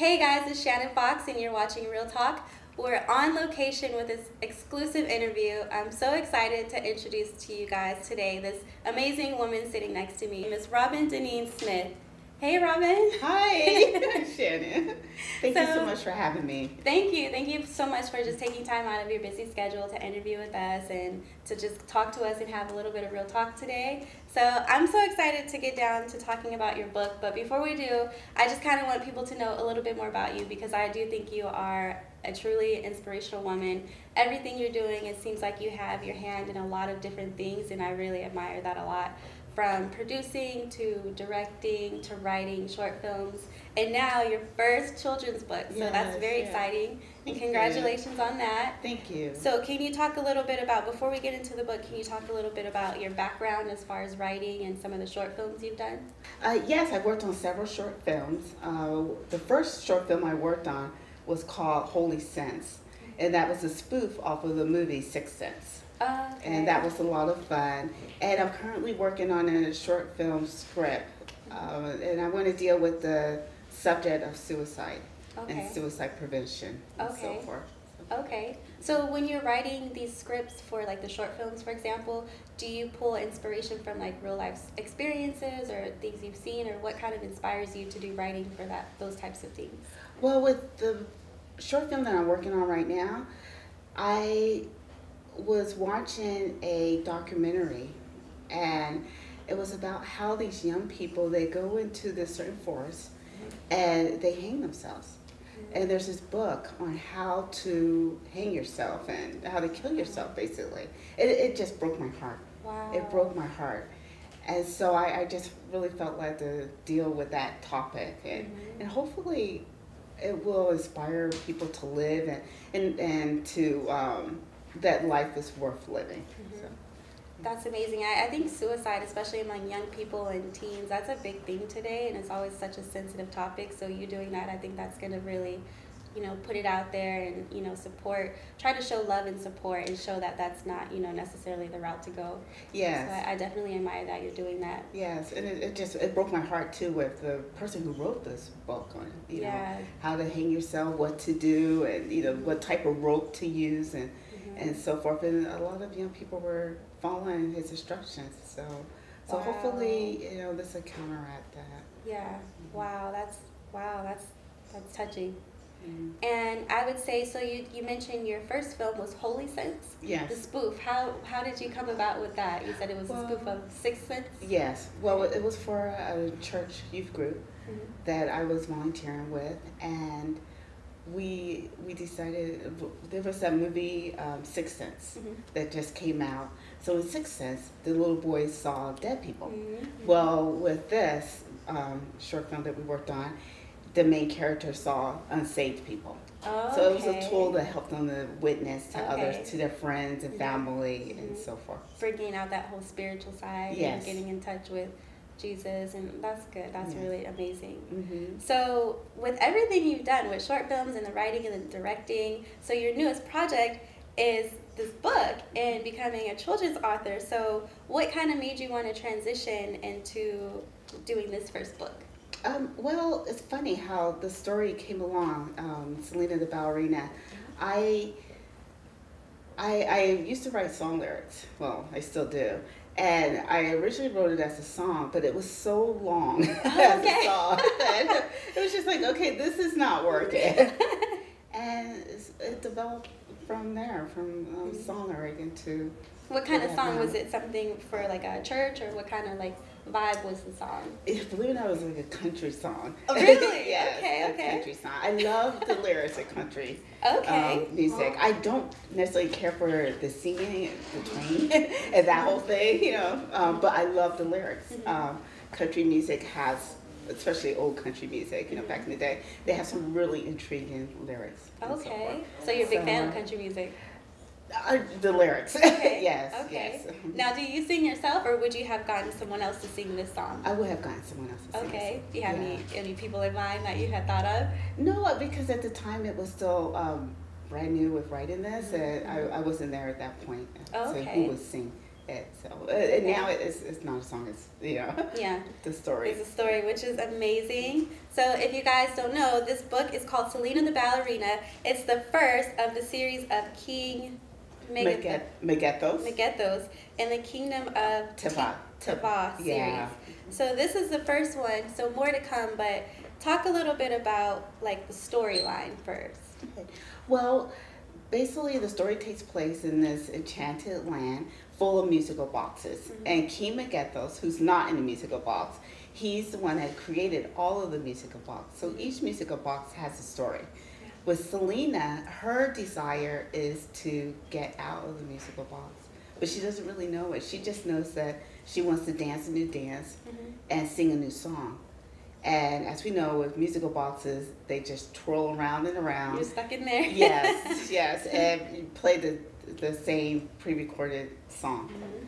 Hey guys, it's Shannon Fox and you're watching Realtalk. We're on location with this exclusive interview. I'm so excited to introduce to you guys today this amazing woman sitting next to me, Miss Robin Deneen Smith. Hey Robin. Hi, Shannon. Thank you so much for having me. Thank you. Thank you so much for just taking time out of your busy schedule to interview with us and to just talk to us and have a little bit of real talk today. So I'm so excited to get down to talking about your book. But before we do, I just kind of want people to know a little bit more about you because I do think you are a truly inspirational woman. Everything you're doing, it seems like you have your hand in a lot of different things, and I really admire that a lot. From producing to directing to writing short films, and now your first children's book. So that's very exciting, and congratulations on that. Thank you. So can you talk a little bit about, before we get into the book, can you talk a little bit about your background as far as writing and some of the short films you've done? Yes, I've worked on several short films. The first short film I worked on was called Holy Sense, and that was a spoof off of the movie Sixth Sense. And that was a lot of fun. And I'm currently working on a short film script, and I want to deal with the subject of suicide and suicide prevention and so forth. Okay. So when you're writing these scripts for like the short films, for example, do you pull inspiration from like real life experiences or things you've seen, or what kind of inspires you to do writing for those types of things? Well, with the short film that I'm working on right now, I was watching a documentary, and it was about how these young people, they go into this certain forest and they hang themselves. And there's this book on how to hang yourself and how to kill yourself, basically. It just broke my heart. Wow. It broke my heart. And so I just really felt like to deal with that topic, and hopefully it will inspire people to live and to that life is worth living. So. That's amazing. I think suicide, especially among young people and teens, that's a big thing today, and it's always such a sensitive topic. So you doing that, I think that's going to really, put it out there and, support, try to show love and support and show that that's not, necessarily the route to go. Yes. So I definitely admire that you're doing that. Yes, and it broke my heart too with the person who wrote this book on, you know, how to hang yourself, what to do, and, what type of rope to use and so forth. And a lot of young people were following his instructions. So hopefully, this will counteract that. Yeah. Wow. That's touching. And I would say, so you mentioned your first film was Holy Sense? Yes. The spoof. How did you come about with that? You said it was a spoof of Sixth Sense? Yes. Well, it was for a church youth group that I was volunteering with, and we decided, there was that movie Sixth Sense that just came out. So in Sixth Sense, the little boys saw dead people. Well, with this short film that we worked on, the main character saw unsaved people. So it was a tool that helped them to witness to others, to their friends and family and so forth. Bringing out that whole spiritual side and getting in touch with Jesus, and that's good. That's really amazing. So with everything you've done with short films and the writing and the directing, so your newest project is this book and becoming a children's author. So what kind of made you want to transition into doing this first book? Well, it's funny how the story came along. Celina The Ballerina. I used to write song lyrics. Well, I still do. And I originally wrote it as a song, but it was so long as a song. And it was just like, okay, this is not working. And it developed from there, from song lyric to... What kind of song was it? Something for like a church, or what kind of like vibe was the song? Believe it or not, it was like a country song. Oh, really? Yes, Okay. A country song. I love the lyrics of country music. Oh. I don't necessarily care for the singing, the twang, and that whole thing, but I love the lyrics. Country music has, especially old country music, back in the day, they have some really intriguing lyrics. Okay. So you're a big fan of country music? The lyrics. Okay. Yes. Okay. Yes. Now, do you sing yourself, or would you have gotten someone else to sing this song? I would have gotten someone else to sing. Okay. Do you have any people in mind that you had thought of? No, because at the time it was still brand new with writing this, and I wasn't there at that point. So who would sing it. So and now it's not a song. It's yeah, the story. it's a story, which is amazing. So if you guys don't know, this book is called Celina The Ballerina. It's the first of the series of King Megethos in the Kingdom of Tava series. Yeah. So this is the first one. So more to come, but talk a little bit about like the storyline first. Okay. Well, basically the story takes place in this enchanted land full of musical boxes. Mm-hmm. And King Megethos, who's not in the musical box, he's the one that created all of the musical boxes. So each musical box has a story. With Celina, her desire is to get out of the musical box, but she doesn't really know it. She just knows that she wants to dance a new dance and sing a new song. And as we know, with musical boxes, they just twirl around and around. You're stuck in there. Yes, and you play the same pre-recorded song. Mm-hmm.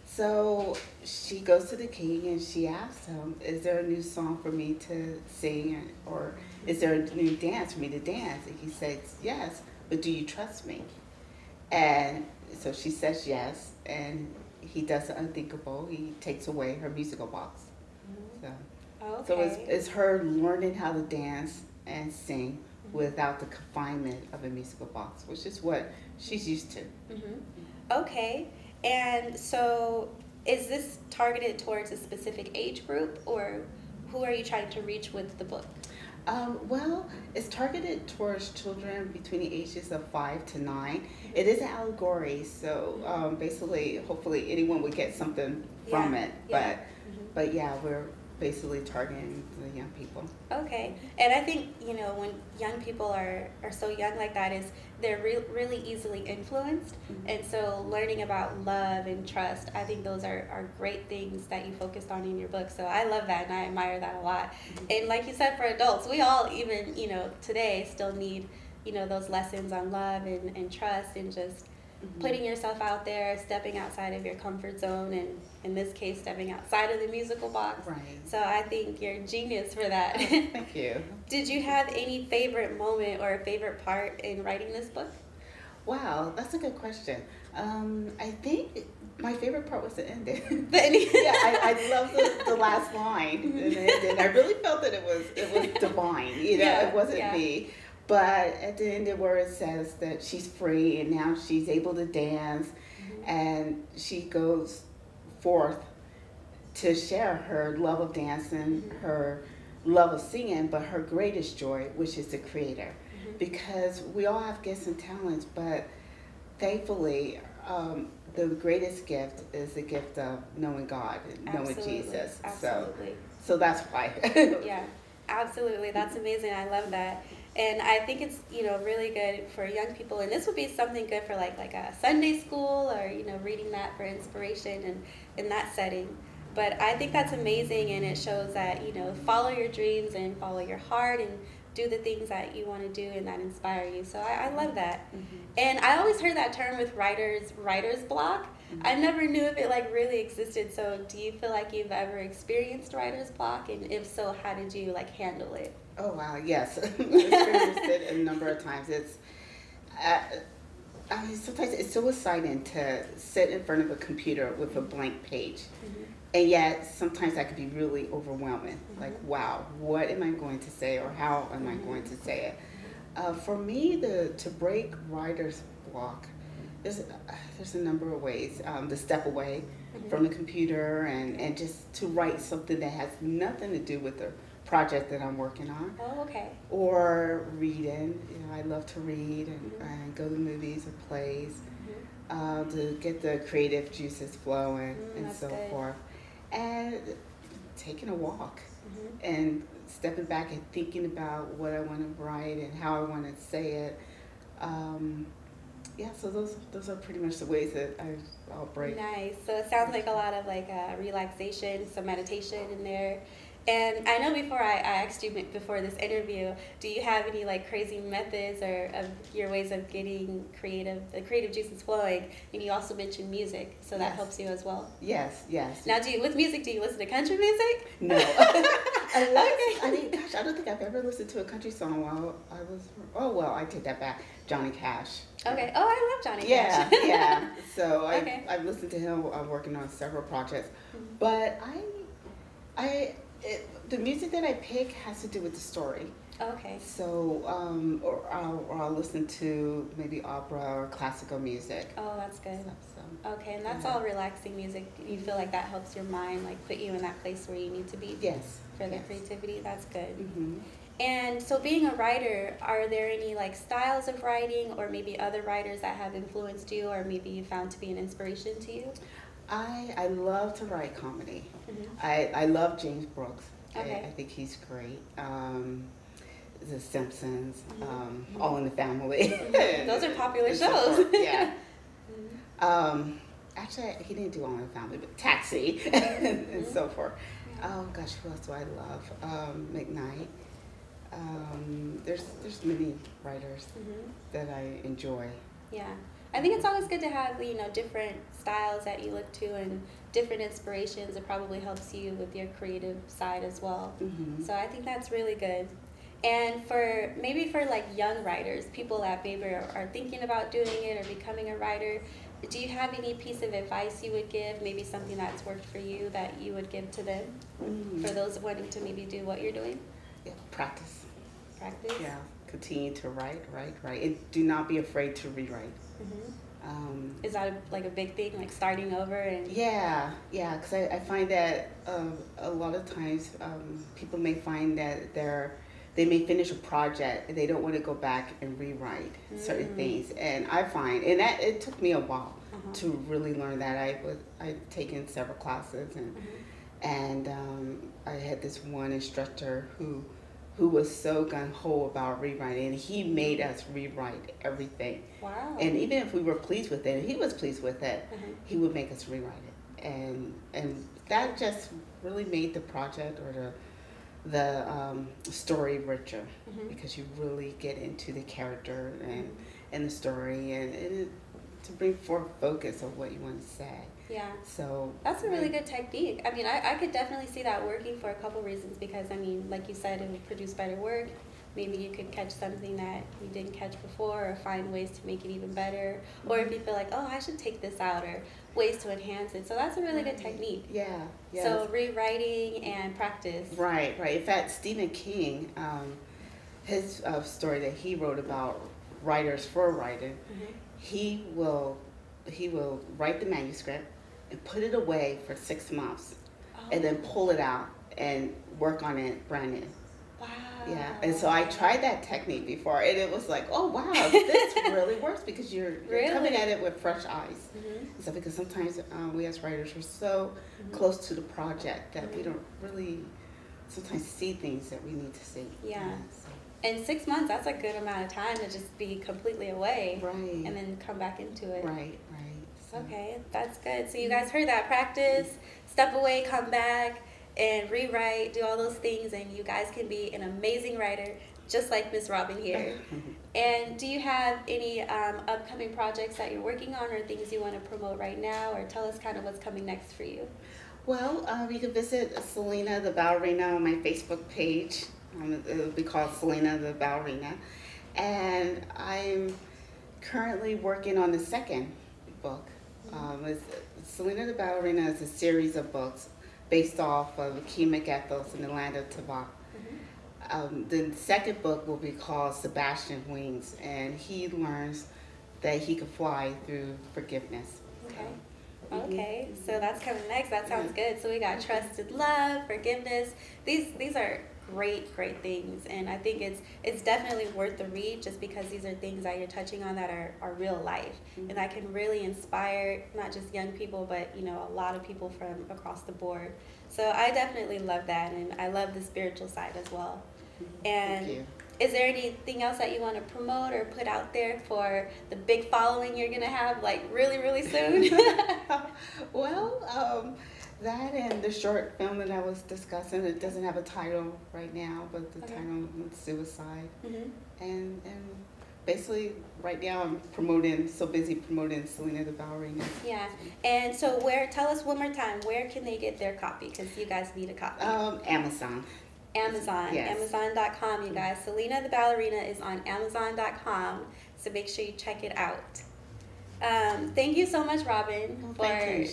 So she goes to the king and she asks him, is there a new song for me to sing, or is there a new dance for me to dance? And he says, yes, but do you trust me? And so she says yes, and he does the unthinkable. He takes away her musical box. Mm-hmm. So it's her learning how to dance and sing without the confinement of a musical box, which is what she's used to. Mm-hmm. Okay. And so is this targeted towards a specific age group, or who are you trying to reach with the book? Well, it's targeted towards children between the ages of 5 to 9. It is an allegory, so basically, hopefully anyone would get something from it. Yeah. But yeah, we're basically targeting the young people. Okay. And I think, when young people are so young like that, is they're really easily influenced. Mm-hmm. And so learning about love and trust, I think those are great things that you focused on in your book. So I love that and I admire that a lot. Mm-hmm. And like you said, for adults, we all even, today still need, those lessons on love and trust and just putting yourself out there, stepping outside of your comfort zone, and in this case, stepping outside of the musical box. Right. So I think you're a genius for that. Thank you. Did you have any favorite moment or a favorite part in writing this book? Wow, that's a good question. I think my favorite part was the ending. The ending? Yeah, I love the last line. And I really felt that it was divine. It wasn't me. But at the end of where it says that she's free and now she's able to dance, and she goes forth to share her love of dancing, her love of singing, but her greatest joy, which is the Creator. Because we all have gifts and talents, but thankfully, the greatest gift is the gift of knowing God and knowing Jesus. Absolutely. So that's why. Yeah, absolutely. That's amazing. I love that. And I think it's, really good for young people. And this would be something good for like a Sunday school, or, reading that for inspiration and in that setting. But I think that's amazing, and it shows that, follow your dreams and follow your heart and do the things that you want to do and that inspire you. So I love that. And I always heard that term with writer's block. I never knew if it really existed. So do you feel like you've ever experienced writer's block? And if so, how did you handle it? Oh wow, yes. I've experienced it a number of times. It's sometimes it's so exciting to sit in front of a computer with a blank page. And yet sometimes that can be really overwhelming. Like, wow, what am I going to say, or how am I going to say it? For me, to break writer's block, there's a number of ways. To step away from the computer and just to write something that has nothing to do with the project that I'm working on. Oh, okay. Or reading. I love to read and go to movies or plays to get the creative juices flowing and so forth. And taking a walk and stepping back and thinking about what I want to write and how I want to say it. So those are pretty much the ways that I'll break. Nice. So it sounds like a lot of relaxation, some meditation in there. And I know before I asked you before this interview, do you have any crazy methods or of your ways of getting the creative juices flowing? And you also mentioned music, so that helps you as well. Yes. Now, with music, do you listen to country music? No. I mean, gosh, I don't think I've ever listened to a country song while I was. Oh well, I take that back. Johnny Cash. Okay. Oh, I love Johnny Cash. Yeah. So Okay. I've listened to him. I'm working on several projects, Mm-hmm. but the music that I pick has to do with the story. Okay. So, or I'll listen to maybe opera or classical music. Oh, that's good. So, Okay, and that's all relaxing music. You feel like that helps your mind, like put you in that place where you need to be. Yes. For the creativity. That's good. Mm-hmm. And so, being a writer, are there any like styles of writing, or maybe other writers that have influenced you, or maybe you found to be an inspiration to you? I love to write comedy. Mm-hmm. I love James Brooks. Okay. I think he's great. The Simpsons, Mm-hmm. All in the Family. Mm-hmm. Those are popular shows. So yeah. Mm-hmm. Actually, he didn't do All in the Family, but Taxi and so forth. Oh gosh, who else do I love? McKnight. There's many writers that I enjoy. Yeah. I think it's always good to have, different styles that you look to and different inspirations. It probably helps you with your creative side as well. Mm-hmm. So I think that's really good. And for like young writers, people that maybe are thinking about doing it or becoming a writer, do you have any piece of advice you would give, maybe something that's worked for you that you would give to them, for those wanting to maybe do what you're doing? Yeah, practice. Practice? Yeah, continue to write. And do not be afraid to rewrite. Is that a big thing, like starting over? And Yeah, because I find that a lot of times people may find that they may finish a project and they don't want to go back and rewrite certain things. And I find, and that it took me a while to really learn that. I've taken several classes and I had this one instructor who was so gung-ho about rewriting, and he made us rewrite everything. Wow. And even if we were pleased with it, and he was pleased with it, he would make us rewrite it. And that just really made the project or the story richer, because you really get into the character and the story and to bring forth focus of what you want to say. Yeah. So that's a really good technique. I mean, I could definitely see that working for a couple reasons, because I mean, like you said, it would produce better work. Maybe you could catch something that you didn't catch before, or find ways to make it even better. Or if you feel like, oh, I should take this out, or ways to enhance it. So that's a really good technique. Yeah. So rewriting and practice. Right. In fact, Stephen King, his story that he wrote about writers for writing, he will write the manuscript and put it away for 6 months, and then pull it out and work on it brand new. Wow. Yeah, and so I tried that technique before, and it was like, oh wow, this really works, because you're coming at it with fresh eyes. So because sometimes we as writers are so close to the project that we don't really sometimes see things that we need to see. Yeah. And 6 months, that's a good amount of time to just be completely away. Right. And then come back into it. Right. So. Okay, that's good. So you guys heard that. Practice, step away, come back, and rewrite, do all those things, and you guys can be an amazing writer, just like Miss Robin here. And do you have any upcoming projects that you're working on, or things you want to promote right now, or tell us kind of what's coming next for you? Well, you can visit Celina The Ballerina on my Facebook page. It'll be called Celina The Ballerina. And I'm currently working on the second book. Celina The Ballerina is a series of books based off of Kima Gethos in the land of Tibet. The second book will be called Sebastian Wings, and he learns that he can fly through forgiveness. Okay, so that's coming next. That sounds good. So we got trusted love, forgiveness. These are great things, and I think it's definitely worth the read, just because these are things that you're touching on that are real life, and that can really inspire not just young people, but a lot of people from across the board. So I definitely love that, and I love the spiritual side as well. And Thank you. Is there anything else that you want to promote or put out there for the big following you're gonna have, like really soon? Well, that and the short film that I was discussing, it doesn't have a title right now, but the title is Suicide. And basically right now I'm so busy promoting Celina The Ballerina. Yeah. And so tell us one more time, where can they get their copy? Because you guys need a copy. Amazon. Amazon. Yes. Amazon.com, you guys. Celina the Ballerina is on Amazon.com, so make sure you check it out. Thank you so much, Robin, for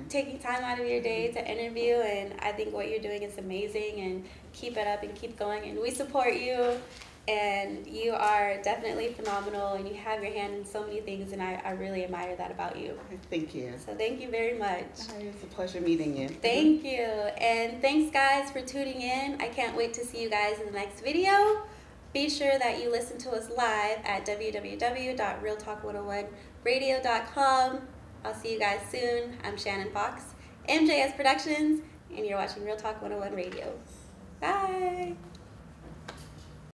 taking time out of your day to interview, and I think what you're doing is amazing, and keep it up and keep going, and we support you, and you are definitely phenomenal, and you have your hand in so many things, and I really admire that about you. Thank you. So thank you very much. It's a pleasure meeting you. Thank you, and thanks guys for tuning in. I can't wait to see you guys in the next video. Be sure that you listen to us live at www.realtalk101radio.com. I'll see you guys soon. I'm Shannon Fox, MJS Productions, and you're watching Real Talk 101 Radio. Bye.